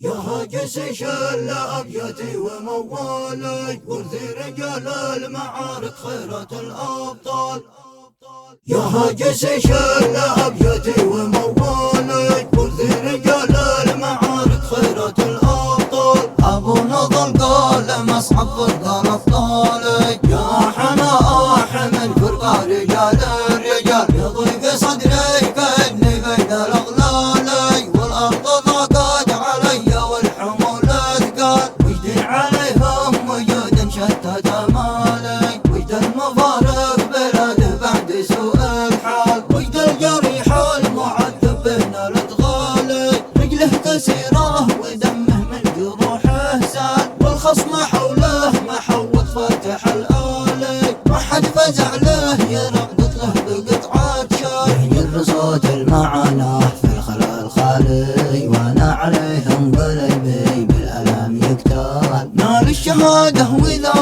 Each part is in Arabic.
يا هاجس شل أبياتي وموالي ورثي رجال المعارك خيرات الأبطال. يا هاجس شل أبياتي وموالي ورثي رجال المعارك خيرات الأبطال. أبو نضل قال مصعب فرقان أبطالي يا حنا من فرقة رجال الرجال. يضيق صدري كأني بين الأغلال والأرض ضاقت علي والحمول أثقال. وجد عليهم وجود شتت أمالي وجد المفارق بلاده بعد سوء الحال. وجد الجريح المعذب بين الأدغال رجله كسيرة ودمه من جروحه سال. والخصم حوله محوط فاتح الآلي ما حد فزع له يرقط له بقطعة شاي. يجر صوت المعاناة في الخلا الخالي وانا عليهم قلبي بالألم يقتال. نال الشهادة وإذا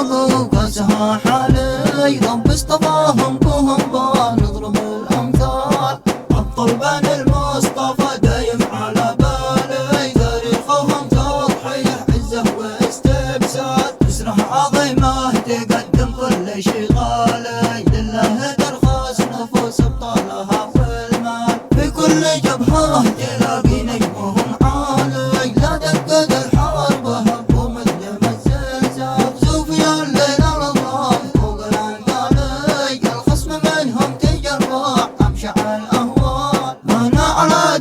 قاسها حالي رب اصطفاهم بهم بنضرب الأمثال. أبطل بني المصطفى دايم على بالي تاريخهم تضحية عزة واستبسال. اسره عظيمة تقدم كل شي غالي لله ترخص نفوس ابطالها والمال. في كل جبهة تلاقي نجمهم عالي لا دقت الحرب هبوا مثل ما الزلزال. يغزو في الليل الأضواء فوق الأنقالي الخصم منهم تجرع أمشع الأهوال. ما على